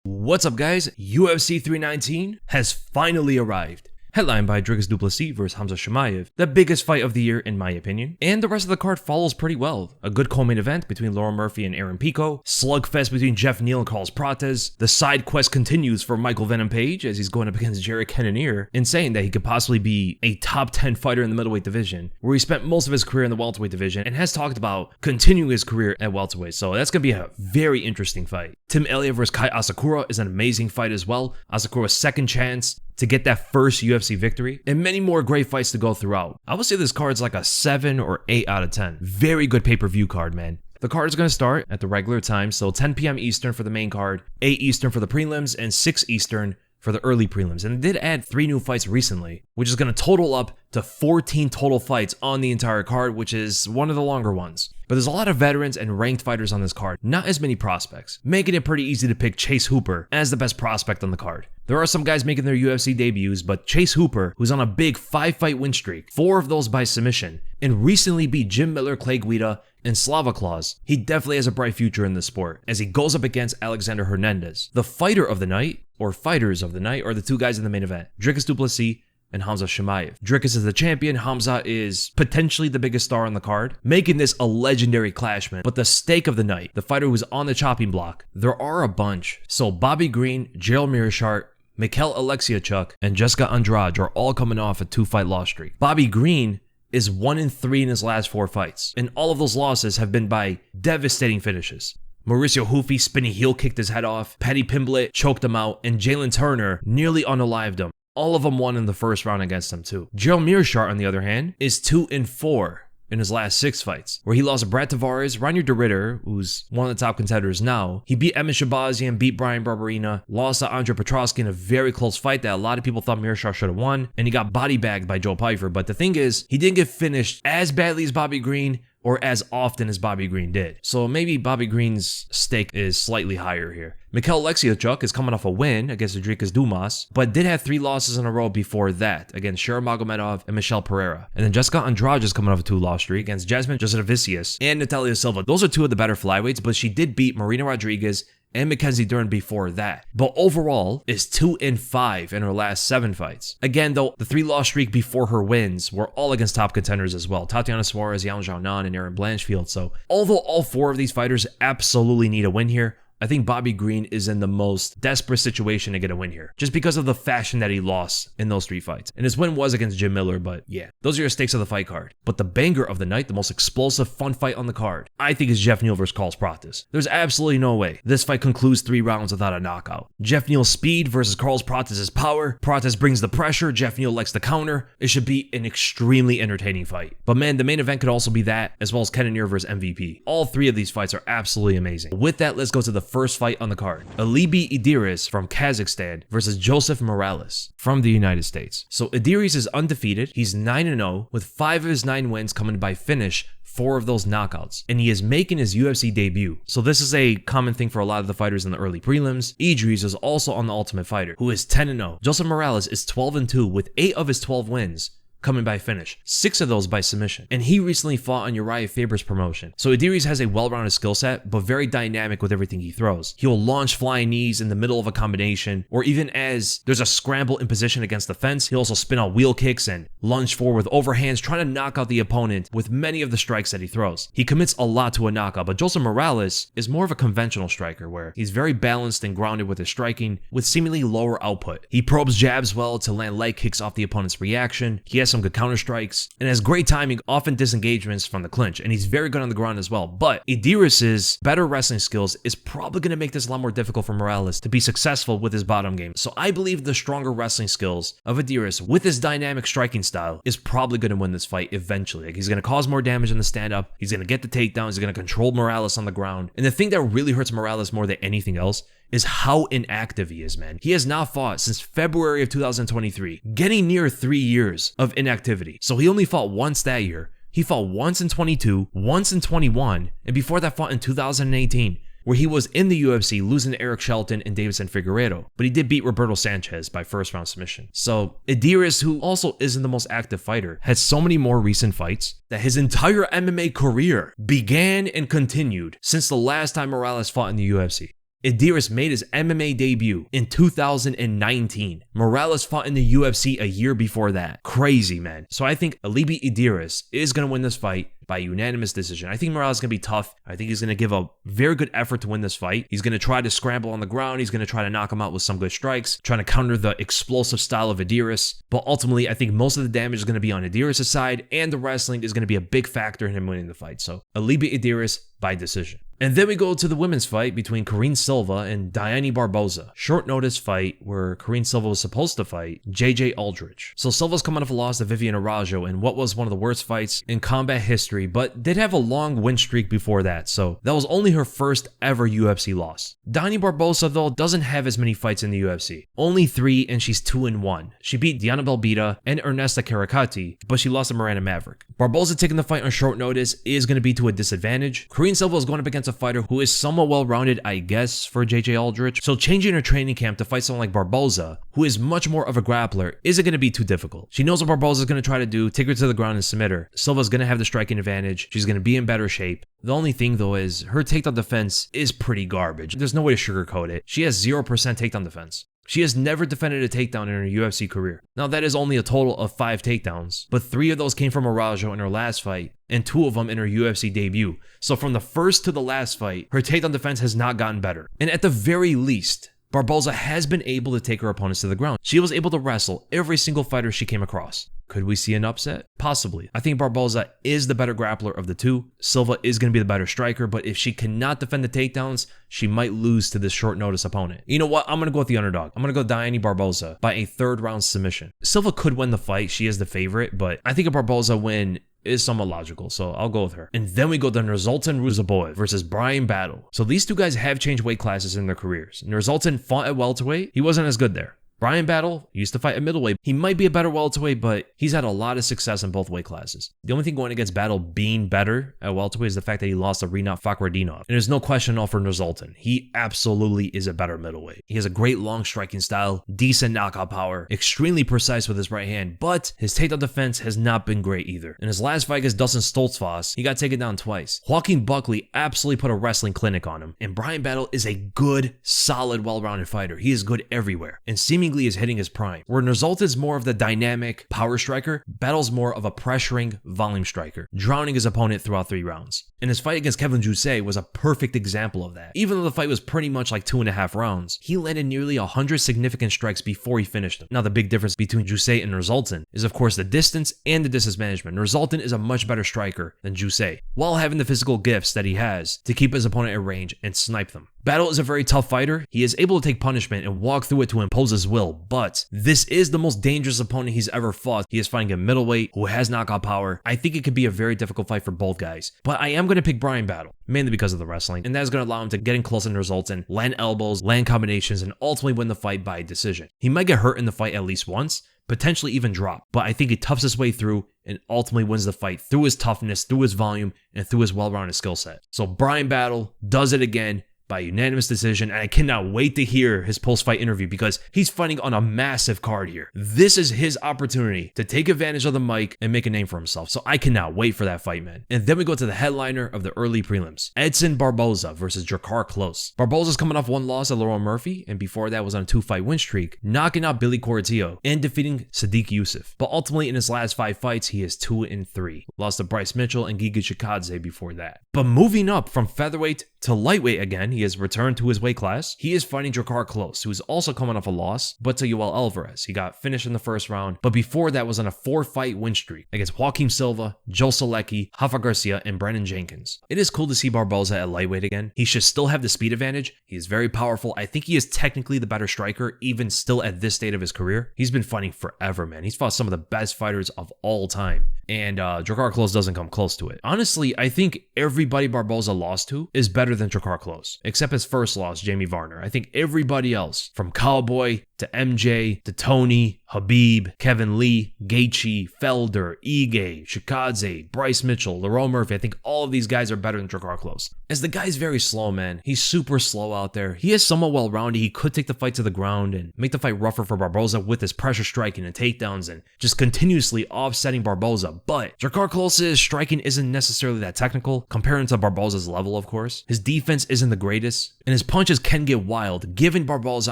What's up, guys? UFC 319 has finally arrived. Headlined by Dricus Du Plessis vs Khamzat Chimaev, the biggest fight of the year in my opinion. And the rest of the card follows pretty well. A good co-main event between Lerone Murphy and Aaron Pico, slugfest between Geoff, Neal, and Carlos Prates. The side quest continues for Michael Venom Page as he's going up against Gerald Cannonier and saying that he could possibly be a top 10 fighter in the middleweight division, where he spent most of his career in the welterweight division and has talked about continuing his career at welterweight. So that's going to be a very interesting fight. Tim Elliott vs Kai Asakura is an amazing fight as well. Asakura's second chance to get that first UFC victory, and many more great fights to go throughout. I would say this card's like a 7 or 8 out of 10. Very good pay-per-view card, man. The card is going to start at the regular time, so 10 p.m. Eastern for the main card, 8 Eastern for the prelims, and 6 Eastern for the early prelims. And it did add 3 new fights recently, which is going to total up to 14 total fights on the entire card, which is one of the longer ones. But there's a lot of veterans and ranked fighters on this card, not as many prospects, making it pretty easy to pick Chase Hooper as the best prospect on the card. There are some guys making their UFC debuts, but Chase Hooper, who's on a big 5-fight win streak, 4 of those by submission, and recently beat Jim Miller, Clay Guida, and Slava Claus, he definitely has a bright future in the sport as he goes up against Alexander Hernandez. The fighter of the night, or fighters of the night, are the 2 guys in the main event, Dricus Du Plessis and Khamzat Chimaev. Dricus is the champion, Khamzat is potentially the biggest star on the card, making this a legendary clash, man. But the stake of the night, the fighter who's on the chopping block, there are a bunch. So Bobby Green, Gerald Meerschaert, Michal Oleksiejczuk, and Jessica Andrade are all coming off a 2-fight loss streak. Bobby Green is 1-3 in his last 4 fights, and all of those losses have been by devastating finishes. Mauricio Hoofy spinning heel kicked his head off, Paddy Pimblett choked him out, and Jalen Turner nearly unalived him. All of them won in the first round against him too. Gerald Meerschaert, on the other hand, is 2-4 in his last 6 fights, where he lost to Brad Tavares, Reinier de Ridder, who's one of the top contenders now. He beat Edmund Shabazian, beat Brian Barberena, lost to Andre Petrosky in a very close fight that a lot of people thought Meerschaert should have won, and he got body bagged by Joe Pyfer. But the thing is, he didn't get finished as badly as Bobby Green, or as often as Bobby Green did. So maybe Bobby Green's stake is slightly higher here. Michal Oleksiejczuk is coming off a win against Dricus Du Plessis, but did have 3 losses in a row before that against Shera Magomedov and Michelle Pereira. And then Jessica Andrade is coming off a 2-loss streak against Jasmine Jasudavicius and Natalia Silva. Those are 2 of the better flyweights, but she did beat Marina Rodriguez and Mackenzie Dern before that. But overall is 2-5 in her last 7 fights. Again, though, the 3-loss streak before her wins were all against top contenders as well. Tatiana Suarez, Yan Xiaonan, and Erin Blanchfield. So although all 4 of these fighters absolutely need a win here, I think Bobby Green is in the most desperate situation to get a win here, just because of the fashion that he lost in those 3 fights. And his win was against Jim Miller, but yeah, those are your stakes of the fight card. But the banger of the night, the most explosive, fun fight on the card, I think is Geoff Neal vs Carlos Prates. There's absolutely no way this fight concludes 3 rounds without a knockout. Geoff Neal's speed versus Carlos Prates' power. Prates brings the pressure, Geoff Neal likes the counter. It should be an extremely entertaining fight. But man, the main event could also be that, as well as Cannonier vs MVP. All 3 of these fights are absolutely amazing. With that, let's go to the first fight on the card. Alibi Idiris from Kazakhstan versus Joseph Morales from the United States. So Idiris is undefeated. He's 9-0 with 5 of his 9 wins coming by finish, 4 of those knockouts, and he is making his UFC debut. So this is a common thing for a lot of the fighters in the early prelims. Idiris is also on the Ultimate Fighter, who is 10-0. Joseph Morales is 12-2 with 8 of his 12 wins coming by finish, 6 of those by submission. And he recently fought on Uriah Faber's promotion. So Idiris has a well-rounded skill set, but very dynamic with everything he throws. He'll launch flying knees in the middle of a combination, or even as there's a scramble in position against the fence, he'll also spin out wheel kicks and lunge forward with overhands, trying to knock out the opponent with many of the strikes that he throws. He commits a lot to a knockout, but Joseph Morales is more of a conventional striker, where he's very balanced and grounded with his striking, with seemingly lower output. He probes jabs well to land leg kicks off the opponent's reaction. He has some good counter strikes and has great timing, often disengagements from the clinch, and he's very good on the ground as well. But Idiris's better wrestling skills is probably going to make this a lot more difficult for Morales to be successful with his bottom game. So I believe the stronger wrestling skills of Idiris with his dynamic striking style is probably going to win this fight eventually. Like, he's going to cause more damage in the stand-up, he's going to get the takedowns, he's going to control Morales on the ground. And the thing that really hurts Morales more than anything else is how inactive he is, man. He has not fought since February of 2023, getting near 3 years of inactivity. So he only fought once that year. He fought once in 22, once in 21, and before that fought in 2018, where he was in the UFC losing to Eric Shelton and Davison Figueiredo, but he did beat Roberto Sanchez by first round submission. So Idiris, who also isn't the most active fighter, has so many more recent fights that his entire MMA career began and continued since the last time Morales fought in the UFC. Idiris made his MMA debut in 2019. Morales fought in the UFC a year before that. Crazy, man. So I think Alibi Idiris is going to win this fight by unanimous decision. I think Morales is going to be tough. I think he's going to give a very good effort to win this fight. He's going to try to scramble on the ground. He's going to try to knock him out with some good strikes, trying to counter the explosive style of Idiris. But ultimately, I think most of the damage is going to be on Idiris' side, and the wrestling is going to be a big factor in him winning the fight. So Alibi Idiris by decision. And then we go to the women's fight between Karine Silva and Dione Barboza. Short notice fight where Karine Silva was supposed to fight JJ Aldrich. So Silva's coming off a loss to Vivian Araújo in what was one of the worst fights in combat history, but did have a long win streak before that. So that was only her first ever UFC loss. Dione Barboza, though, doesn't have as many fights in the UFC. Only 3, and she's 2-1. She beat Diana Belbita and Ernesta Caracati, but she lost to Miranda Maverick. Barboza taking the fight on short notice is going to be to a disadvantage. Karine Silva is going up against a fighter who is somewhat well-rounded, I guess, for JJ Aldrich. So changing her training camp to fight someone like Barboza, who is much more of a grappler, isn't going to be too difficult. She knows what Barboza is going to try to do, take her to the ground and submit her. Silva's going to have the striking advantage. She's going to be in better shape. The only thing, though, is her takedown defense is pretty garbage. There's no way to sugarcoat it. She has 0% takedown defense. She has never defended a takedown in her UFC career. Now, that is only a total of 5 takedowns, but 3 of those came from Araújo in her last fight, and 2 of them in her UFC debut. So from the first to the last fight, her takedown defense has not gotten better. And at the very least, Barboza has been able to take her opponents to the ground. She was able to wrestle every single fighter she came across. Could we see an upset? Possibly. I think Barboza is the better grappler of the two. Silva is going to be the better striker, but if she cannot defend the takedowns, she might lose to this short notice opponent. You know what? I'm going to go with the underdog. I'm going to go Dione Barboza by a 3rd round submission. Silva could win the fight. She is the favorite, but I think a Barboza win is somewhat logical, so I'll go with her. And then we go to Nursulton Ruziboev versus Bryan battle. So these two guys have changed weight classes in their careers. Nursulton fought at welterweight. He wasn't as good there. Bryan battle used to fight at middleweight. He might be a better welterweight, but he's had a lot of success in both weight classes. The only thing going against Battle being better at welterweight is the fact that he lost to Rinat Fakhretdinov. And there's no question at all for Nursulton. He absolutely is a better middleweight. He has a great long striking style, decent knockout power, extremely precise with his right hand, but his takedown defense has not been great either. In his last fight against Dustin Stoltzfus, he got taken down twice. Joaquin Buckley absolutely put a wrestling clinic on him, and Bryan battle is a good, solid, well-rounded fighter. He is good everywhere, and seemingly is hitting his prime. Where Nursulton is more of the dynamic power striker, Battle's more of a pressuring volume striker, drowning his opponent throughout 3 rounds. And his fight against Kevin Jousset was a perfect example of that. Even though the fight was pretty much like 2.5 rounds, he landed nearly 100 significant strikes before he finished them. Now, the big difference between Jousset and Nursulton is, of course, the distance and the distance management. Nursulton is a much better striker than Jousset, while having the physical gifts that he has to keep his opponent at range and snipe them. Battle is a very tough fighter. He is able to take punishment and walk through it to impose his will, but this is the most dangerous opponent he's ever fought. He is fighting a middleweight who has knockout power. I think it could be a very difficult fight for both guys, but I am going to pick Bryan battle, mainly because of the wrestling, and that is going to allow him to get in close to Nursulton, land elbows, land combinations, and ultimately win the fight by decision. He might get hurt in the fight at least once, potentially even drop, but I think he toughs his way through and ultimately wins the fight through his toughness, through his volume, and through his well-rounded skill set. So Bryan battle does it again by unanimous decision, and I cannot wait to hear his post-fight interview because he's fighting on a massive card here. This is his opportunity to take advantage of the mic and make a name for himself, so I cannot wait for that fight, man. And then we go to the headliner of the early prelims, Edson Barboza versus Drakkar Klose. Barboza's coming off 1 loss at Lerone Murphy, and before that was on a 2-fight win streak, knocking out Billy Cortillo and defeating Sadiq Youssef. But ultimately in his last 5 fights, he is 2-3. Lost to Bryce Mitchell and Giga Chikadze before that. But moving up from featherweight to lightweight again, he has returned to his weight class. He is fighting Drakkar Klose, who is also coming off a loss, but to Yoel Alvarez. He got finished in the first round, but before that was on a 4-fight win streak against Joaquim Silva, Joe Solecki, Rafa Garcia, and Brennan Jenkins. It is cool to see Barboza at lightweight again. He should still have the speed advantage. He is very powerful. I think he is technically the better striker, even still at this state of his career. He's been fighting forever, man. He's fought some of the best fighters of all time, and Drakkar Klose doesn't come close to it. Honestly, I think everybody Barboza lost to is better than Drakkar Klose, except his first loss, Jamie Varner. I think everybody else, from Cowboy to MJ, to Tony, Khabib, Kevin Lee, Gaethje, Felder, Ige, Shikadze, Bryce Mitchell, Lerone Murphy. I think all of these guys are better than Drakkar Klose. As the guy's very slow, man. He's super slow out there. He is somewhat well-rounded. He could take the fight to the ground and make the fight rougher for Barboza with his pressure striking and takedowns and just continuously offsetting Barboza. But Drakkar Klose's striking isn't necessarily that technical, comparing to Barboza's level, of course. His defense isn't the greatest, and his punches can get wild, giving Barboza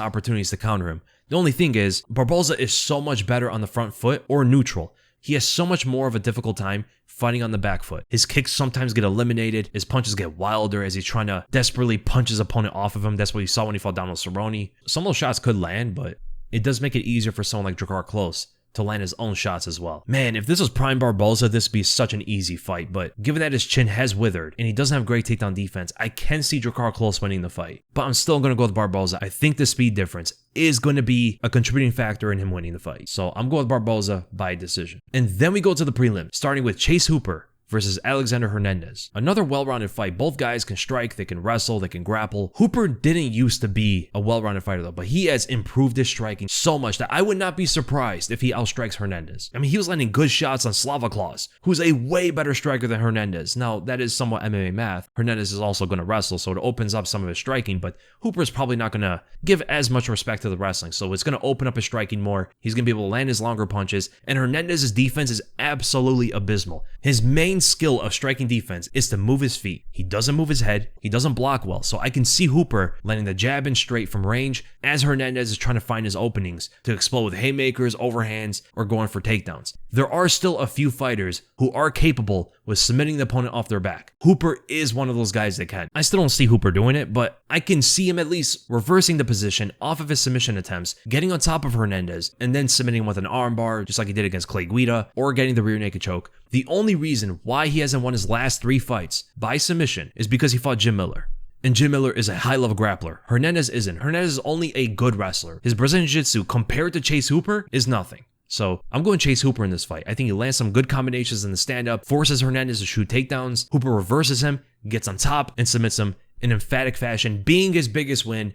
opportunities to counter him. The only thing is, Barboza is so much better on the front foot or neutral. He has so much more of a difficult time fighting on the back foot. His kicks sometimes get eliminated. His punches get wilder as he's trying to desperately punch his opponent off of him. That's what you saw when he fought down with Cerrone. Some of those shots could land, but it does make it easier for someone like Drakkar Klose to land his own shots as well. Man, if this was prime Barboza, this would be such an easy fight, but given that his chin has withered and he doesn't have great takedown defense, I can see Drakkar Klose winning the fight. But I'm still going to go with Barboza. I think the speed difference is going to be a contributing factor in him winning the fight. So I'm going with Barboza by decision. And then we go to the prelim, starting with Chase Hooper versus Alexander Hernandez. Another well-rounded fight. Both guys can strike, they can wrestle, they can grapple. Hooper didn't used to be a well-rounded fighter though, but he has improved his striking so much that I would not be surprised if he outstrikes Hernandez. I mean, he was landing good shots on Slava Claus, who's a way better striker than Hernandez. Now, that is somewhat MMA math. Hernandez is also going to wrestle, so it opens up some of his striking, but Hooper is probably not going to give as much respect to the wrestling, so it's going to open up his striking more. He's going to be able to land his longer punches, and Hernandez's defense is absolutely abysmal. His main skill of striking defense is to move his feet. He doesn't move his head. He doesn't block well. So I can see Hooper landing the jab in straight from range as Hernandez is trying to find his openings to explode with haymakers, overhands, or going for takedowns. There are still a few fighters who are capable with submitting the opponent off their back. Hooper is one of those guys that can. I still don't see Hooper doing it, but I can see him at least reversing the position off of his submission attempts, getting on top of Hernandez, and then submitting with an armbar, just like he did against Clay Guida, or getting the rear naked choke. The only reason why he hasn't won his last 3 fights by submission is because he fought Jim Miller. And Jim Miller is a high-level grappler. Hernandez isn't. Hernandez is only a good wrestler. His Brazilian Jiu-Jitsu compared to Chase Hooper is nothing. So I'm going Chase Hooper in this fight. I think he lands some good combinations in the stand-up, forces Hernandez to shoot takedowns. Hooper reverses him, gets on top, and submits him in emphatic fashion, being his biggest win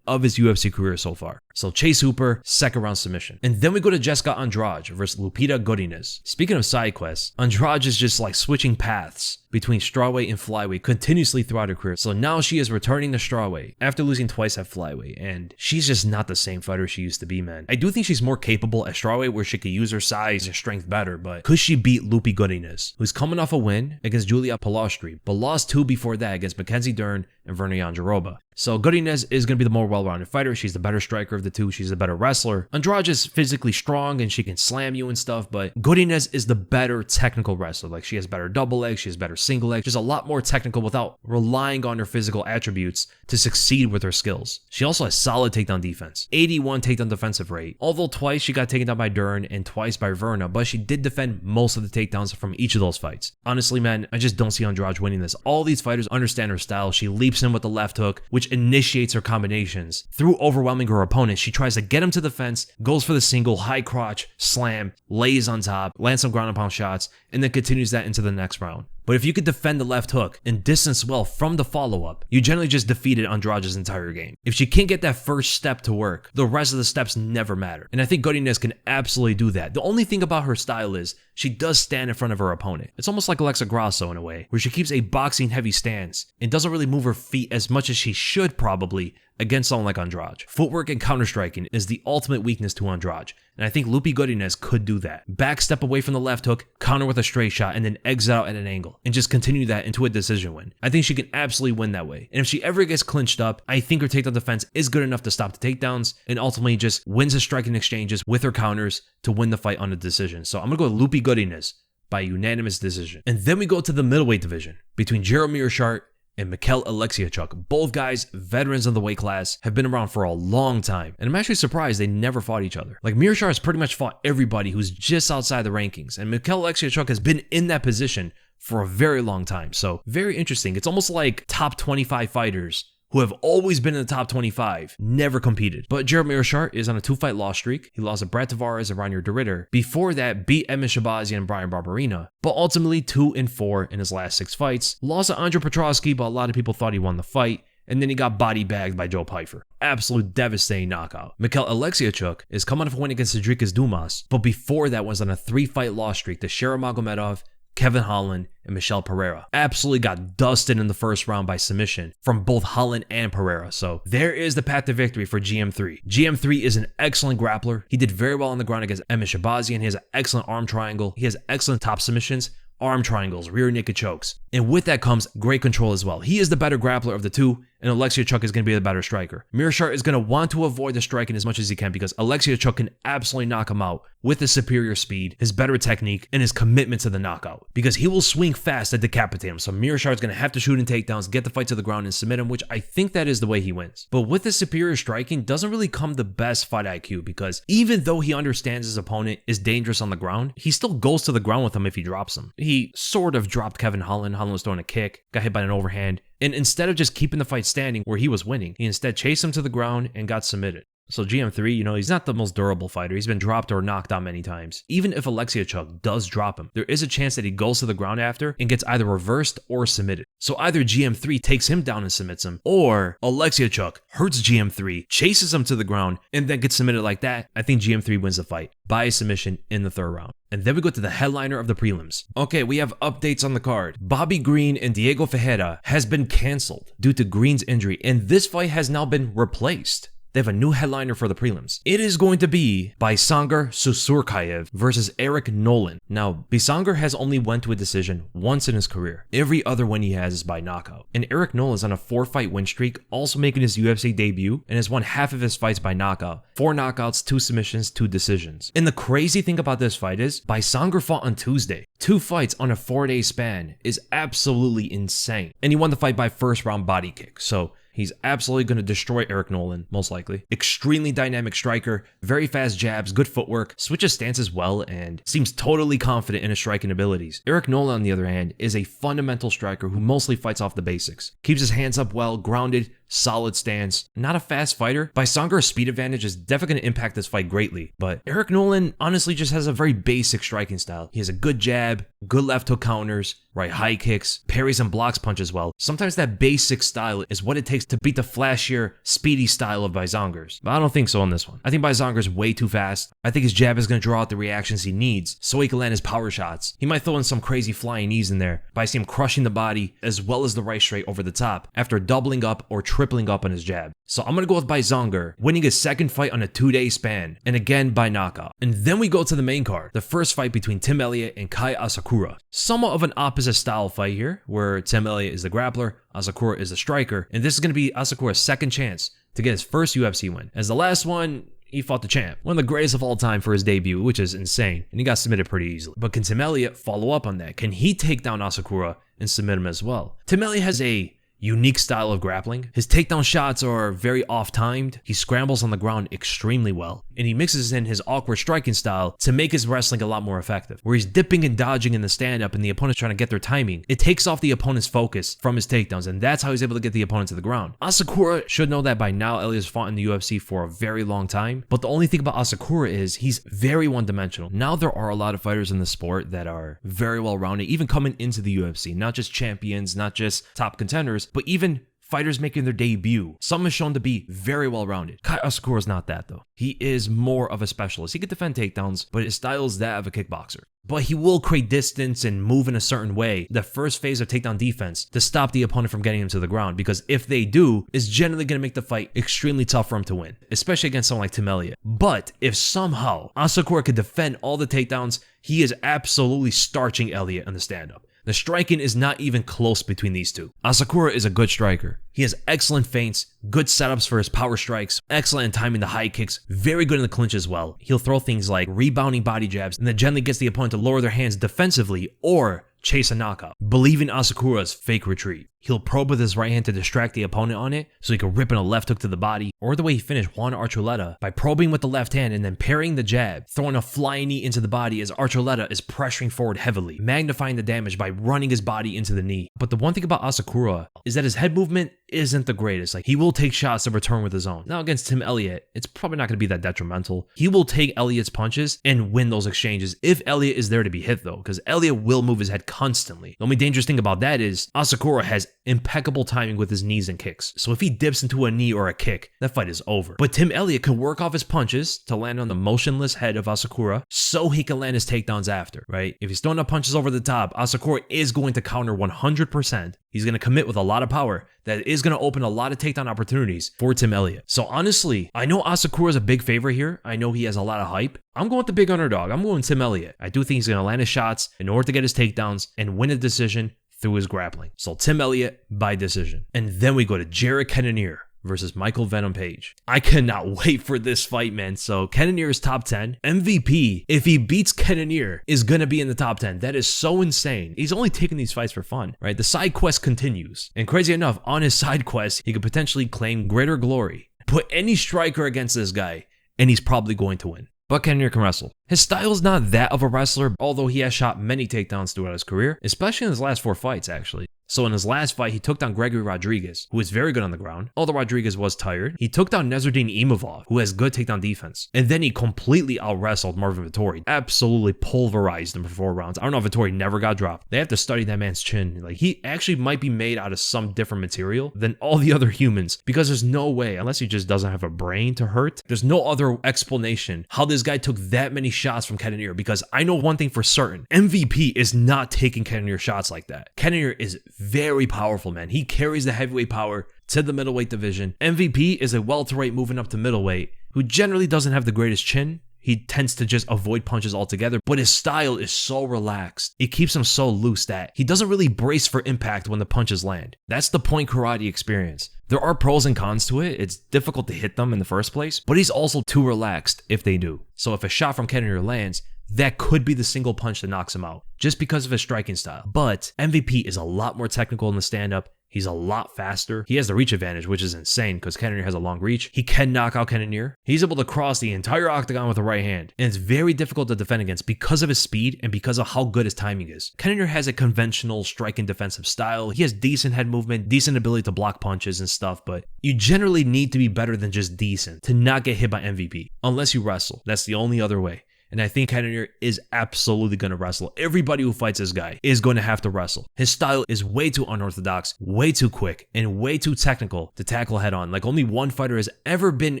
of his UFC career so far. So Chase Hooper, second round submission. And then we go to Jessica Andrade versus Lupita Godinez. Speaking of side quests, Andrade is just like switching paths between strawweight and flyweight continuously throughout her career. So now she is returning to strawweight after losing twice at flyweight, and she's just not the same fighter she used to be, man. I do think she's more capable at strawweight where she could use her size and strength better, but could she beat Lupita Godinez, who's coming off a win against Julia Palostri, but lost 2 before that against Mackenzie Dern and Verna Jandiroba. So Godinez is going to be the more well-rounded fighter. She's the better striker of the two. She's the better wrestler. Andrade is physically strong and she can slam you and stuff, but Godinez is the better technical wrestler. Like, she has better double legs, she has better single legs. She's a lot more technical without relying on her physical attributes to succeed with her skills. She also has solid takedown defense, 81 takedown defensive rate. Although twice she got taken down by Dern and twice by Verna, but she did defend most of the takedowns from each of those fights. Honestly, man, I just don't see Andrade winning this. All these fighters understand her style. She leaps in with the left hook, which initiates her combinations. Through overwhelming her opponent, she tries to get him to the fence, goes for the single, high crotch, slam, lays on top, lands some ground and pound shots, and then continues that into the next round. But if you could defend the left hook and distance well from the follow-up, you generally just defeated Andrade's entire game. If she can't get that first step to work, the rest of the steps never matter. And I think Godinez can absolutely do that. The only thing about her style is she does stand in front of her opponent. It's almost like Alexa Grasso in a way, where she keeps a boxing heavy stance and doesn't really move her feet as much as she should probably against someone like Andrade. Footwork and counter-striking is the ultimate weakness to Andrade, and I think Lupita Godinez could do that. Back step away from the left hook, counter with a straight shot, and then exit out at an angle, and just continue that into a decision win. I think she can absolutely win that way, and if she ever gets clinched up, I think her takedown defense is good enough to stop the takedowns, and ultimately just wins the striking exchanges with her counters to win the fight on a decision. So I'm going to go with Lupita Godinez by unanimous decision. And then we go to the middleweight division between Gerald Meerschaert and Michal Oleksiejczuk. Both guys, veterans of the weight class, have been around for a long time, and I'm actually surprised they never fought each other. Like, Meerschaert has pretty much fought everybody who's just outside the rankings, and Michal Oleksiejczuk has been in that position for a very long time. So very interesting. It's almost like top 25 fighters who have always been in the top 25, never competed. But Gerald Meerschaert is on a 2-fight loss streak. He lost to Brad Tavares and Reinier de Ridder. Before that, beat Edmund Shabazian and Bryan Barberena, but ultimately 2-4 in his last 6 fights. Lost to Andre Petroski, but a lot of people thought he won the fight. and then he got body bagged by Joe Pyfer. Absolute devastating knockout. Michal Oleksiejczuk is coming off a win against Dricus Du Plessis, but before that was on a 3-fight loss streak to Sheremagomedov, Kevin Holland, and Michel Pereira. Absolutely got dusted in the first round by submission from both Holland and Pereira. So there is the path to victory for GM3. GM3 is an excellent grappler. He did very well on the ground against Emmet Shabazian. He has an excellent arm triangle. He has excellent top submissions, arm triangles, rear naked chokes. And with that comes great control as well. He is the better grappler of the two, and Oleksiejczuk is going to be the better striker. Meerschaert is going to want to avoid the striking as much as he can because Oleksiejczuk can absolutely knock him out with his superior speed, his better technique, and his commitment to the knockout. Because he will swing fast and decapitate him. So Meerschaert is going to have to shoot in takedowns, get the fight to the ground, and submit him, which I think that is the way he wins. But with his superior striking doesn't really come the best fight IQ because even though he understands his opponent is dangerous on the ground, he still goes to the ground with him if he drops him. He sort of dropped Kevin Holland. Holland was throwing a kick, got hit by an overhand, and instead of just keeping the fight standing where he was winning, he instead chased him to the ground and got submitted. So GM3, he's not the most durable fighter. He's been dropped or knocked out many times. Even if Oleksiejczuk does drop him, there is a chance that he goes to the ground after and gets either reversed or submitted. So either GM3 takes him down and submits him, or Oleksiejczuk hurts GM3, chases him to the ground, and then gets submitted like that. I think GM3 wins the fight by a submission in the third round. And then we go to the headliner of the prelims. Okay, we have updates on the card. Bobby Green and Diego Ferreira has been canceled due to Green's injury, and this fight has now been replaced. They have a new headliner for the prelims. It is going to be Bisangar Susurkayev versus Eric Nolan. Now, Bisangar has only went to a decision once in his career. Every other win he has is by knockout. And Eric Nolan is on a 4-fight win streak, also making his UFC debut, and has won half of his fights by knockout. 4 knockouts, 2 submissions, 2 decisions. And the crazy thing about this fight is, Bisangar fought on Tuesday. 2 fights on a 4-day span is absolutely insane. And he won the fight by first round body kick. So he's absolutely going to destroy Eric Nolan, most likely. Extremely dynamic striker, very fast jabs, good footwork, switches stances well, and seems totally confident in his striking abilities. Eric Nolan, on the other hand, is a fundamental striker who mostly fights off the basics. Keeps his hands up well, grounded, solid stance. Not a fast fighter. Bisangar's speed advantage is definitely going to impact this fight greatly, but Eric Nolan honestly just has a very basic striking style. He has a good jab, good left hook counters, right high kicks, parries and blocks punches well. Sometimes that basic style is what it takes to beat the flashier, speedy style of Bisangar's. But I don't think so on this one. I think Bisangar's way too fast. I think his jab is going to draw out the reactions he needs so he can land his power shots. He might throw in some crazy flying knees in there, but I see him crushing the body as well as the right straight over the top after doubling up or tripling up on his jab. So I'm going to go with Bisangar, winning his second fight on a 2-day span, and again by knockout. And then we go to the main card, the first fight between Tim Elliott and Kai Asakura. Somewhat of an opposite style fight here, where Tim Elliott is the grappler, Asakura is the striker, and this is going to be Asakura's second chance to get his first UFC win. As the last one, he fought the champ, one of the greatest of all time for his debut, which is insane, and he got submitted pretty easily. But can Tim Elliott follow up on that? Can he take down Asakura and submit him as well? Tim Elliott has a unique style of grappling. His takedown shots are very off-timed. He scrambles on the ground extremely well, and he mixes in his awkward striking style to make his wrestling a lot more effective. Where he's dipping and dodging in the stand-up and the opponent's trying to get their timing, it takes off the opponent's focus from his takedowns, and that's how he's able to get the opponent to the ground. Asakura should know that by now. Elliott's fought in the UFC for a very long time, but the only thing about Asakura is he's very one-dimensional. Now there are a lot of fighters in the sport that are very well-rounded, even coming into the UFC, not just champions, not just top contenders, but even fighters making their debut. Some have shown to be very well-rounded. Kai Asakura is not that, though. He is more of a specialist. He can defend takedowns, but his style is that of a kickboxer. But he will create distance and move in a certain way, the first phase of takedown defense, to stop the opponent from getting him to the ground, because if they do, it's generally going to make the fight extremely tough for him to win, especially against someone like Tim Elliott. But if somehow Asakura could defend all the takedowns, he is absolutely starching Elliott in the stand-up. The striking is not even close between these two. Asakura is a good striker. He has excellent feints, good setups for his power strikes, excellent in timing the high kicks, very good in the clinch as well. He'll throw things like rebounding body jabs and then generally gets the opponent to lower their hands defensively or chase a knockout. Believe in Asakura's fake retreat. He'll probe with his right hand to distract the opponent on it so he can rip in a left hook to the body, or the way he finished Juan Archuleta by probing with the left hand and then parrying the jab, throwing a flying knee into the body as Archuleta is pressuring forward heavily, magnifying the damage by running his body into the knee. But the one thing about Asakura is that his head movement isn't the greatest. Like, he will take shots to return with his own. Now against Tim Elliott, it's probably not going to be that detrimental. He will take Elliott's punches and win those exchanges if Elliott is there to be hit though, because Elliott will move his head constantly. The only dangerous thing about that is Asakura has impeccable timing with his knees and kicks. So if he dips into a knee or a kick, that fight is over. But Tim Elliott can work off his punches to land on the motionless head of Asakura so he can land his takedowns after, right? If he's throwing up punches over the top, Asakura is going to counter 100%. He's going to commit with a lot of power that is going to open a lot of takedown opportunities for Tim Elliott. So honestly, I know Asakura is a big favorite here. I know he has a lot of hype. I'm going with the big underdog. I'm going Tim Elliott. I do think he's going to land his shots in order to get his takedowns and win a decision through his grappling. So Tim Elliott by decision. And then we go to Jared Cannonier versus Michael Venom Page. I cannot wait for this fight, man. So Cannonier is top 10. MVP, if he beats Cannonier, is going to be in the top 10. That is so insane. He's only taking these fights for fun, right? The side quest continues. And crazy enough, on his side quest, he could potentially claim greater glory. Put any striker against this guy, and he's probably going to win. But Cannonier can wrestle. His style is not that of a wrestler, although he has shot many takedowns throughout his career, especially in his last 4 fights, actually. So in his last fight, he took down Gregory Rodriguez, who is very good on the ground. Although Rodriguez was tired, he took down Nasruddin Imavov, who has good takedown defense. And then he completely out-wrestled Marvin Vettori. Absolutely pulverized him for 4 rounds. I don't know if Vettori never got dropped. They have to study that man's chin. Like, he actually might be made out of some different material than all the other humans, because there's no way, unless he just doesn't have a brain to hurt, there's no other explanation how this guy took that many shots from Cannonier, because I know one thing for certain. MVP is not taking Cannonier shots like that. Cannonier is very powerful, man. He carries the heavyweight power to the middleweight division. MVP is a welterweight moving up to middleweight who generally doesn't have the greatest chin. He tends to just avoid punches altogether, but his style is so relaxed. It keeps him so loose that he doesn't really brace for impact when the punches land. That's the point karate experience. There are pros and cons to it. It's difficult to hit them in the first place, but he's also too relaxed if they do. So if a shot from Cannonier lands, that could be the single punch that knocks him out, just because of his striking style. But MVP is a lot more technical in the stand-up. He's a lot faster. He has the reach advantage, which is insane because Cannonier has a long reach. He can knock out Cannonier. He's able to cross the entire octagon with a right hand, and it's very difficult to defend against because of his speed and because of how good his timing is. Cannonier has a conventional striking defensive style. He has decent head movement, decent ability to block punches and stuff, but you generally need to be better than just decent to not get hit by MVP, unless you wrestle. That's the only other way. And I think Cannonier is absolutely going to wrestle. Everybody who fights this guy is going to have to wrestle. His style is way too unorthodox, way too quick, and way too technical to tackle head on. Like, only one fighter has ever been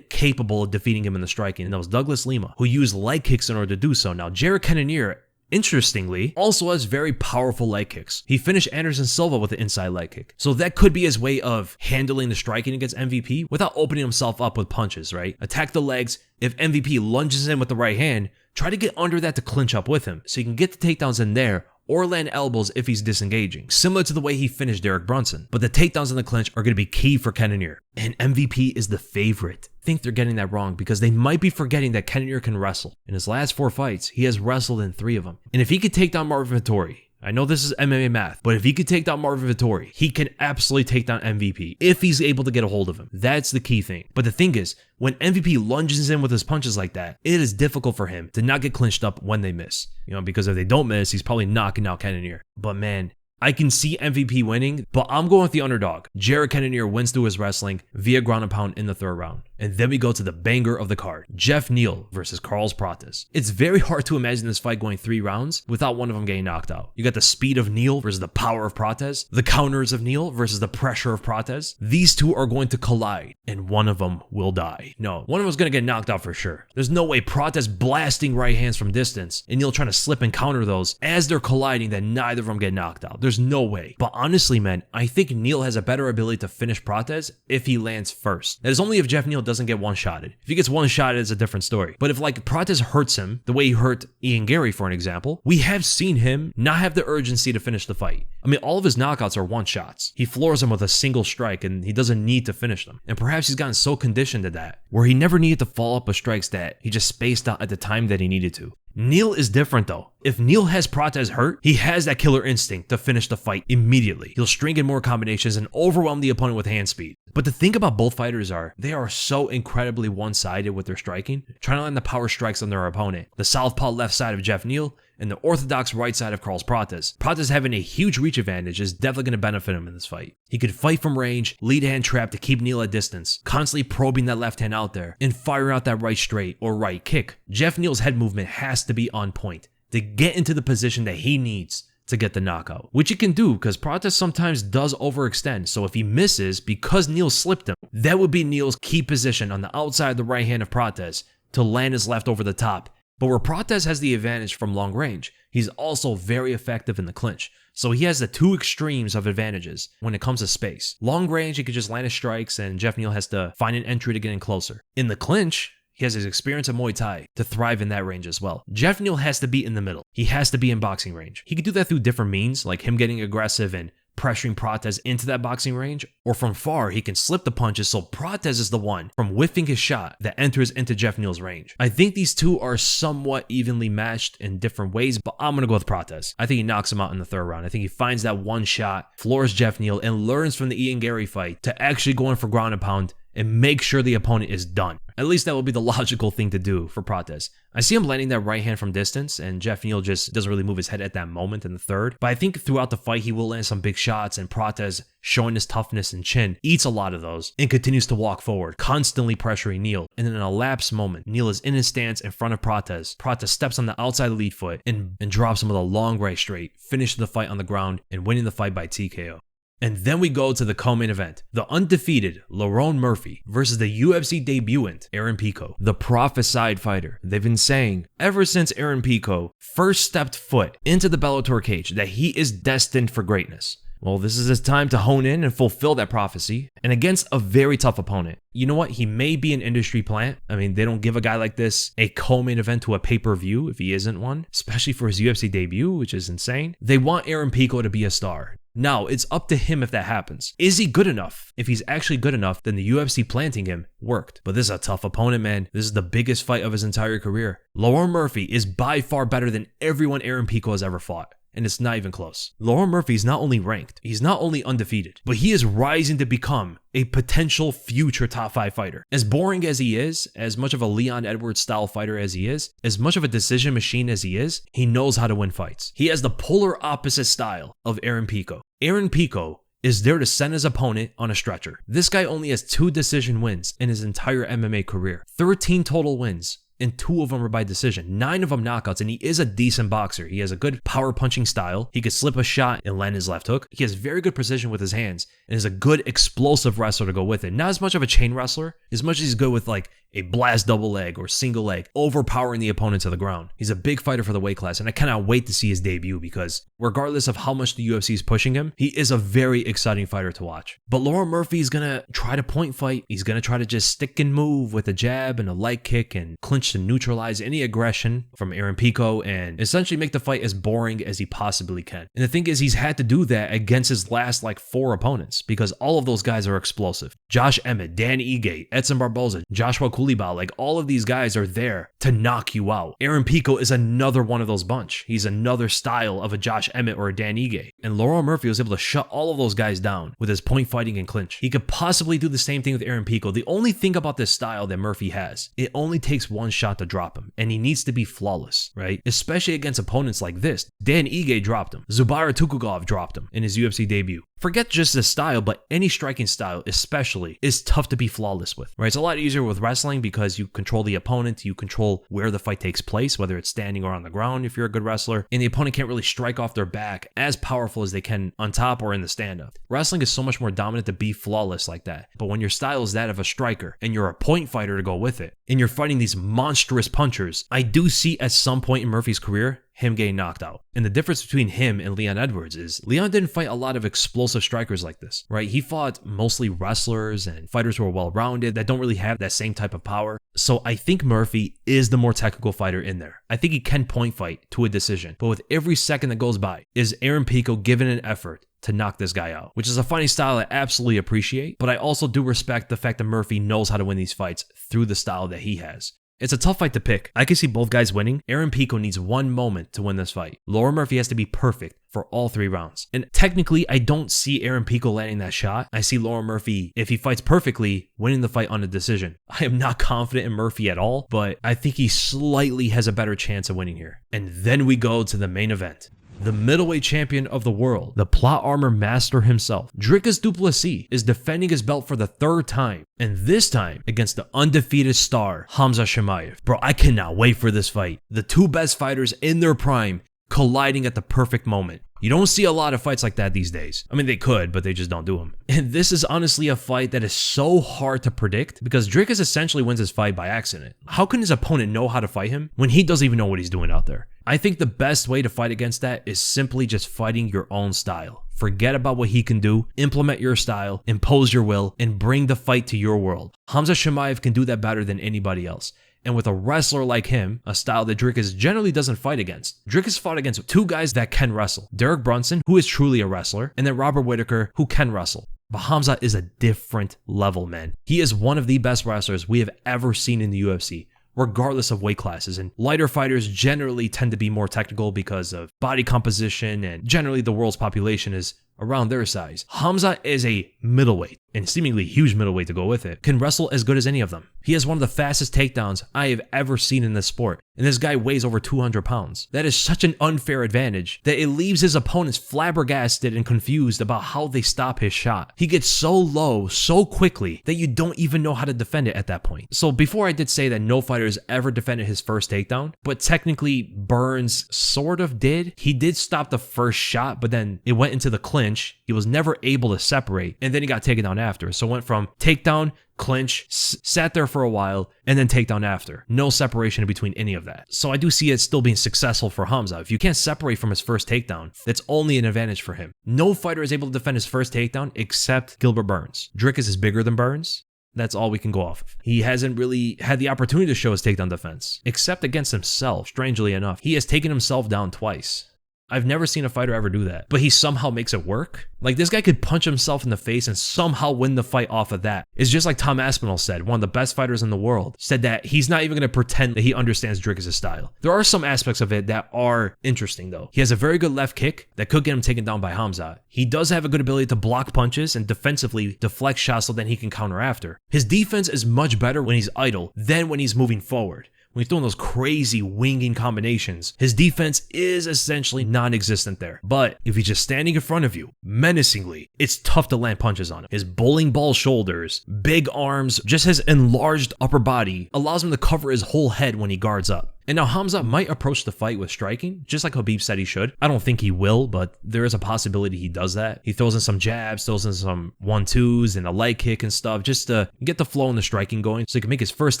capable of defeating him in the striking, and that was Douglas Lima, who used leg kicks in order to do so. Now, Jared Cannonier, interestingly, also has very powerful leg kicks. He finished Anderson Silva with an inside leg kick. So that could be his way of handling the striking against MVP without opening himself up with punches, right? Attack the legs. If MVP lunges in with the right hand, try to get under that to clinch up with him so you can get the takedowns in there or land elbows if he's disengaging, similar to the way he finished Derek Brunson. But the takedowns in the clinch are going to be key for Cannonier. And MVP is the favorite. I think they're getting that wrong because they might be forgetting that Cannonier can wrestle. In his last 4 fights, he has wrestled in 3 of them. And if he could take down Marvin Vettori, I know this is MMA math, but if he could take down Marvin Vettori, he can absolutely take down MVP if he's able to get a hold of him. That's the key thing. But the thing is, when MVP lunges in with his punches like that, it is difficult for him to not get clinched up when they miss. You know, because if they don't miss, he's probably knocking out Cannonier. But man, I can see MVP winning, but I'm going with the underdog. Jared Cannonier wins through his wrestling via ground and pound in the 3rd round. And then we go to the banger of the card, Geoff Neal versus Carlos Prates. It's very hard to imagine this fight going 3 rounds without one of them getting knocked out. You got the speed of Neal versus the power of Prates, the counters of Neal versus the pressure of Prates. These two are going to collide, and one of them will die. No, one of them is going to get knocked out for sure. There's no way Prates blasting right hands from distance and Neal trying to slip and counter those as they're colliding that neither of them get knocked out. There's no way. But honestly, man, I think Neal has a better ability to finish Prates if he lands first. That is only if Geoff Neal doesn't get one-shotted. If he gets one-shotted, it's a different story. But if, like, Prates hurts him the way he hurt Ian Gary, for an example, we have seen him not have the urgency to finish the fight. I mean, all of his knockouts are one-shots. He floors them with a single strike, and he doesn't need to finish them. And perhaps he's gotten so conditioned to that, where he never needed to follow up with strikes that he just spaced out at the time that he needed to. Neal is different though. If Neal has Prates hurt, he has that killer instinct to finish the fight immediately. He'll string in more combinations and overwhelm the opponent with hand speed. But the thing about both fighters are, they are so incredibly one-sided with their striking, trying to land the power strikes on their opponent. The southpaw left side of Geoff Neal and the orthodox right side of Carlos Prates. Prates having a huge reach advantage is definitely going to benefit him in this fight. He could fight from range, lead hand trap to keep Neal at distance, constantly probing that left hand out there, and fire out that right straight or right kick. Geoff Neal's head movement has to be on point to get into the position that he needs to get the knockout, which he can do because Prates sometimes does overextend. So if he misses because Neal slipped him, that would be Neal's key position on the outside of the right hand of Prates to land his left over the top. But where Prates has the advantage from long range, he's also very effective in the clinch. So he has the two extremes of advantages when it comes to space. Long range, he could just land his strikes and Geoff Neal has to find an entry to get in closer. In the clinch, he has his experience in Muay Thai to thrive in that range as well. Geoff Neal has to be in the middle. He has to be in boxing range. He can do that through different means, like him getting aggressive and pressuring Prates into that boxing range, or from far, he can slip the punches so Prates is the one from whiffing his shot that enters into Geoff Neal's range. I think these two are somewhat evenly matched in different ways, but I'm going to go with Prates. I think he knocks him out in the third round. I think he finds that one shot, floors Geoff Neal, and learns from the Ian Gary fight to actually go in for ground and pound and make sure the opponent is done. At least that would be the logical thing to do for Prates. I see him landing that right hand from distance, and Geoff Neal just doesn't really move his head at that moment in the third. But I think throughout the fight, he will land some big shots, and Prates, showing his toughness and chin, eats a lot of those and continues to walk forward, constantly pressuring Neal. And in a lapse moment, Neal is in his stance in front of Prates. Prates steps on the outside lead foot and drops him with a long right straight, finishes the fight on the ground and winning the fight by TKO. And then we go to the co-main event, the undefeated Lerone Murphy versus the UFC debutant Aaron Pico, the prophesied fighter. They've been saying ever since Aaron Pico first stepped foot into the Bellator cage that he is destined for greatness. Well, this is his time to hone in and fulfill that prophecy, and against a very tough opponent. You know what? He may be an industry plant. I mean, they don't give a guy like this a co-main event to a pay-per-view if he isn't one, especially for his UFC debut, which is insane. They want Aaron Pico to be a star. Now, it's up to him if that happens. Is he good enough? If he's actually good enough, then the UFC planting him worked. But this is a tough opponent, man. This is the biggest fight of his entire career. Lerone Murphy is by far better than everyone Aaron Pico has ever fought. And it's not even close. Lerone Murphy is not only ranked, he's not only undefeated, but he is rising to become a potential future top 5 fighter. As boring as he is, as much of a Leon Edwards style fighter as he is, as much of a decision machine as he is, he knows how to win fights. He has the polar opposite style of Aaron Pico. Aaron Pico is there to send his opponent on a stretcher. This guy only has 2 decision wins in his entire MMA career, 13 total wins, and 2 of them are by decision, 9 of them knockouts, and he is a decent boxer. He has a good power punching style. He could slip a shot and land his left hook. He has very good precision with his hands and is a good explosive wrestler to go with it. Not as much of a chain wrestler, as much as he's good with like a blast double leg or single leg, overpowering the opponent to the ground. He's a big fighter for the weight class, and I cannot wait to see his debut because regardless of how much the UFC is pushing him, he is a very exciting fighter to watch. But Lerone Murphy is going to try to point fight. He's going to try to just stick and move with a jab and a light kick and clinch to neutralize any aggression from Aaron Pico and essentially make the fight as boring as he possibly can. And the thing is, he's had to do that against his last like 4 opponents because all of those guys are explosive. Josh Emmett, Dan Ige, Edson Barboza, Joshua Kulibal, like all of these guys are there to knock you out. Aaron Pico is another one of those bunch. He's another style of a Josh Emmett or a Dan Ige. And Lerone Murphy was able to shut all of those guys down with his point fighting and clinch. He could possibly do the same thing with Aaron Pico. The only thing about this style that Murphy has, it only takes 1 shot to drop him, and he needs to be flawless, right? Especially against opponents like this. Dan Ige dropped him. Zubair Tukhugov dropped him in his UFC debut. Forget just the style, but any striking style especially is tough to be flawless with, right? It's a lot easier with wrestling because you control the opponent, you control where the fight takes place, whether it's standing or on the ground if you're a good wrestler, and the opponent can't really strike off their back as powerful as they can on top or in the stand-up. Wrestling is so much more dominant to be flawless like that, but when your style is that of a striker and you're a point fighter to go with it, and you're fighting these monstrous punchers, I do see at some point in Murphy's career him getting knocked out. And the difference between him and Leon Edwards is Leon didn't fight a lot of explosive strikers like this, right? He fought mostly wrestlers and fighters who are well-rounded that don't really have that same type of power. So I think Murphy is the more technical fighter in there. I think he can point fight to a decision, but with every second that goes by, is Aaron Pico given an effort to knock this guy out, which is a fighting style I absolutely appreciate, but I also do respect the fact that Murphy knows how to win these fights through the style that he has. It's a tough fight to pick. I can see both guys winning. Aaron Pico needs 1 moment to win this fight. Lerone Murphy has to be perfect for all 3 rounds. And technically, I don't see Aaron Pico landing that shot. I see Lerone Murphy, if he fights perfectly, winning the fight on a decision. I am not confident in Murphy at all, but I think he slightly has a better chance of winning here. And then we go to the main event. The middleweight champion of the world, the plot armor master himself, Dricus Du Plessis, is defending his belt for the 3rd time, and this time against the undefeated star, Khamzat Chimaev. Bro, I cannot wait for this fight. The 2 best fighters in their prime colliding at the perfect moment. You don't see a lot of fights like that these days. I mean, they could, but they just don't do them. And this is honestly a fight that is so hard to predict because Dricus essentially wins his fight by accident. How can his opponent know how to fight him when he doesn't even know what he's doing out there? I think the best way to fight against that is simply just fighting your own style. Forget about what he can do, implement your style, impose your will, and bring the fight to your world. Khamzat Chimaev can do that better than anybody else. And with a wrestler like him, a style that Dricus generally doesn't fight against. Dricus fought against two guys that can wrestle. Derek Brunson, who is truly a wrestler, and then Robert Whittaker, who can wrestle. But Khamzat is a different level, man. He is one of the best wrestlers we have ever seen in the UFC, regardless of weight classes. And lighter fighters generally tend to be more technical because of body composition, and generally the world's population is around their size. Khamzat is a middleweight, and seemingly huge middleweight to go with it, can wrestle as good as any of them. He has one of the fastest takedowns I have ever seen in this sport, and this guy weighs over 200 pounds. That is such an unfair advantage that it leaves his opponents flabbergasted and confused about how they stop his shot. He gets so low so quickly that you don't even know how to defend it at that point. So before I did say that no fighter has ever defended his first takedown, but technically Burns sort of did. He did stop the first shot, but then it went into the clinch. He was never able to separate, and then he got taken down after. So it went from takedown, clinch, sat there for a while, and then takedown after. No separation in between any of that. So I do see it still being successful for Khamzat. If you can't separate from his first takedown, that's only an advantage for him. No fighter is able to defend his first takedown except Gilbert Burns. Dricus is bigger than Burns. That's all we can go off of. He hasn't really had the opportunity to show his takedown defense, except against himself, strangely enough. He has taken himself down twice. I've never seen a fighter ever do that, but he somehow makes it work. Like, this guy could punch himself in the face and somehow win the fight off of that. It's just like Tom Aspinall said, one of the best fighters in the world, said that he's not even going to pretend that he understands Dricus' style. There are some aspects of it that are interesting though. He has a very good left kick that could get him taken down by Khamzat. He does have a good ability to block punches and defensively deflect shots so then he can counter after. His defense is much better when he's idle than when he's moving forward. When he's doing those crazy winging combinations, his defense is essentially non-existent there. But if he's just standing in front of you, menacingly, it's tough to land punches on him. His bowling ball shoulders, big arms, just his enlarged upper body allows him to cover his whole head when he guards up. And now Khamzat might approach the fight with striking, just like Khabib said he should. I don't think he will, but there is a possibility he does that. He throws in some jabs, throws in some 1-2s and a leg kick and stuff, just to get the flow and the striking going so he can make his first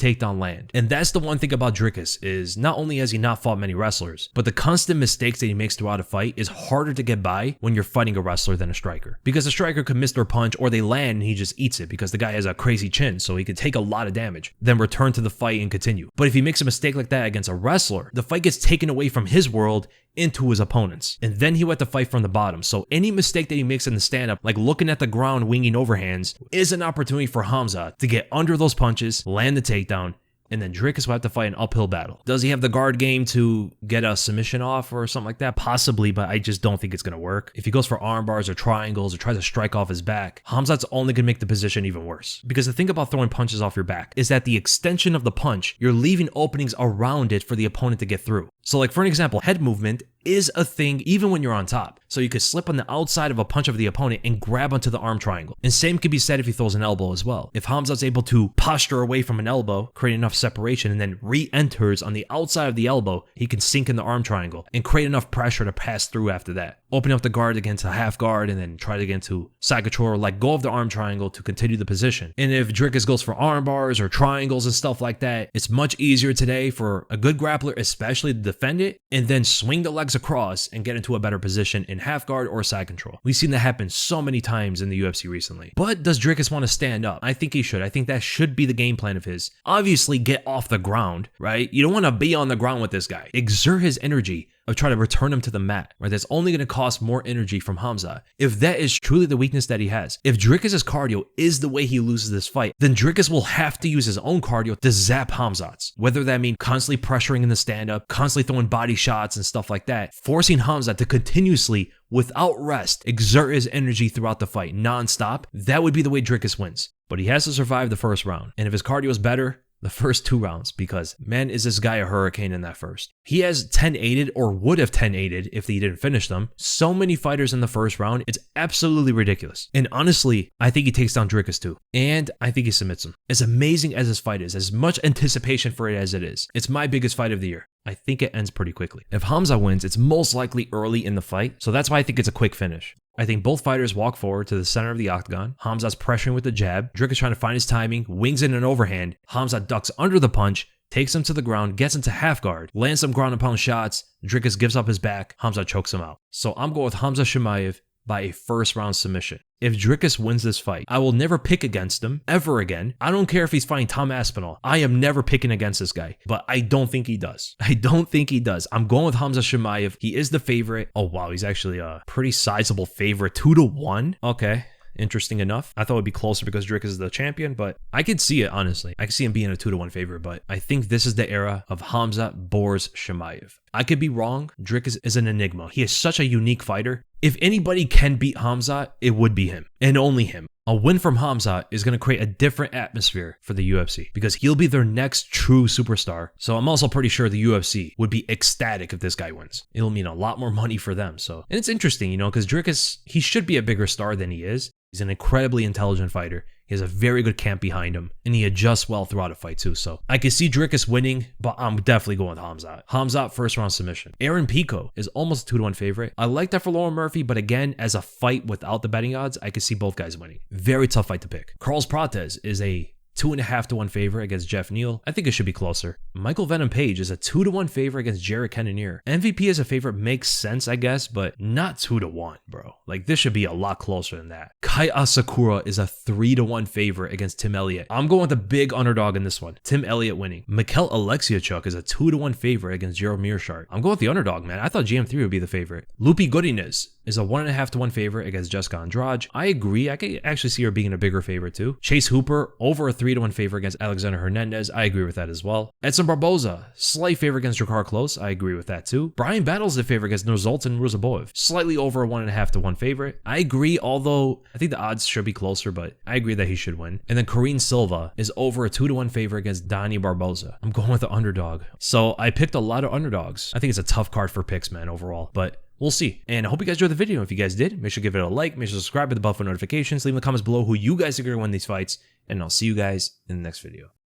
takedown land. And that's the one thing about Dricus, is not only has he not fought many wrestlers, but the constant mistakes that he makes throughout a fight is harder to get by when you're fighting a wrestler than a striker. Because a striker could miss their punch or they land and he just eats it because the guy has a crazy chin, so he could take a lot of damage, then return to the fight and continue. But if he makes a mistake like that against a wrestler, the fight gets taken away from his world into his opponent's, and then he went to fight from the bottom. So any mistake that he makes in the stand-up, like looking at the ground winging overhands, is an opportunity for Khamzat to get under those punches, land the takedown, and then Dricus will have to fight an uphill battle. Does he have the guard game to get a submission off or something like that? Possibly, but I just don't think it's going to work. If he goes for arm bars or triangles or tries to strike off his back, Khamzat's only going to make the position even worse. Because the thing about throwing punches off your back is that the extension of the punch, you're leaving openings around it for the opponent to get through. So like for an example, head movement is a thing even when you're on top. So you could slip on the outside of a punch of the opponent and grab onto the arm triangle. And same could be said if he throws an elbow as well. If Khamzat's able to posture away from an elbow, create enough separation, and then re-enters on the outside of the elbow, he can sink in the arm triangle and create enough pressure to pass through after that. Open up the guard against a half guard and then try to get into side control or let go of the arm triangle to continue the position. And if Dricus goes for arm bars or triangles and stuff like that, it's much easier today for a good grappler especially to defend it and then swing the legs across and get into a better position in half guard or side control. We've seen that happen so many times in the UFC recently. But does Dricus want to stand up? I think he should. I think that should be the game plan of his. Obviously get off the ground, right? You don't want to be on the ground with this guy. Exert his energy of trying to return him to the mat, right? That's only going to cost more energy from Khamzat. If that is truly the weakness that he has, if Dricus' cardio is the way he loses this fight, then Dricus will have to use his own cardio to zap Khamzat's. Whether that means constantly pressuring in the stand-up, constantly throwing body shots and stuff like that, forcing Khamzat to continuously, without rest, exert his energy throughout the fight, non-stop, that would be the way Dricus wins. But he has to survive the first round. And if his cardio is better, the first 2 rounds, because man, is this guy a hurricane in that first. He has 10-8'd or would have 10-8'd if he didn't finish them. So many fighters in the first round, it's absolutely ridiculous. And honestly, I think he takes down Dricus too. And I think he submits him. As amazing as this fight is, as much anticipation for it as it is, it's my biggest fight of the year. I think it ends pretty quickly. If Khamzat wins, it's most likely early in the fight, so that's why I think it's a quick finish. I think both fighters walk forward to the center of the octagon. Khamzat's pressuring with the jab. Dricus trying to find his timing, wings in an overhand. Khamzat ducks under the punch, takes him to the ground, gets into half guard, lands some ground and pound shots. Dricus gives up his back. Khamzat chokes him out. So I'm going with Khamzat Chimaev by a first round submission. If Dricus wins this fight, I will never pick against him ever again. I don't care if he's fighting Tom Aspinall. I am never picking against this guy, but I don't think he does. I don't think he does. I'm going with Khamzat Chimaev. He is the favorite. Oh, wow. He's actually a pretty sizable favorite. 2-1. Okay. Interesting enough. I thought it would be closer because Dricus is the champion, but I could see it, honestly. I could see him being a 2-1 favorite, but I think this is the era of Khamzat Boars Chimaev. I could be wrong. Dricus is an enigma. He is such a unique fighter. If anybody can beat Khamzat, it would be him, and only him. A win from Khamzat is going to create a different atmosphere for the UFC because he'll be their next true superstar. So I'm also pretty sure the UFC would be ecstatic if this guy wins. It'll mean a lot more money for them. So, and it's interesting, you know, because Dricus, he should be a bigger star than he is. He's an incredibly intelligent fighter. He has a very good camp behind him, and he adjusts well throughout a fight too. So I can see Dricus winning, but I'm definitely going with Khamzat. Khamzat first round submission. Aaron Pico is almost a 2-1 favorite. I like that for Lauren Murphy, but again, as a fight without the betting odds, I can see both guys winning. Very tough fight to pick. Carlos Prates is a 2.5-1 favorite against Geoff Neal. I think it should be closer. Michael Venom Page is a 2-1 favorite against Gerald Cannonier. MVP as a favorite makes sense, I guess, but not 2-1, bro. Like, this should be a lot closer than that. Kai Asakura is a 3-1 favorite against Tim Elliott. I'm going with a big underdog in this one. Tim Elliott winning. Michal Oleksiejczuk is a 2-1 favorite against Gerald Meerschaert. I'm going with the underdog, man. I thought GM3 would be the favorite. Godinez is a 1.5-1 favorite against Jessica Andrade. I agree. I could actually see her being a bigger favorite too. Chase Hooper over a 3-1 favorite against Alexander Hernandez. I agree with that as well. Edson Barboza, slight favorite against Drakkar Klose. I agree with that too. Bryan battles the favorite against Nursulton Ruziboev. Slightly over a 1.5-1 favorite. I agree, although I think the odds should be closer, but I agree that he should win. And then Karine Silva is over a 2-1 favorite against Dione Barboza. I'm going with the underdog. So I picked a lot of underdogs. I think it's a tough card for picks, man, overall, but we'll see. And I hope you guys enjoyed the video. If you guys did, make sure to give it a like, make sure to subscribe with the bell for notifications, leave in the comments below who you guys are going to win these fights, and I'll see you guys in the next video.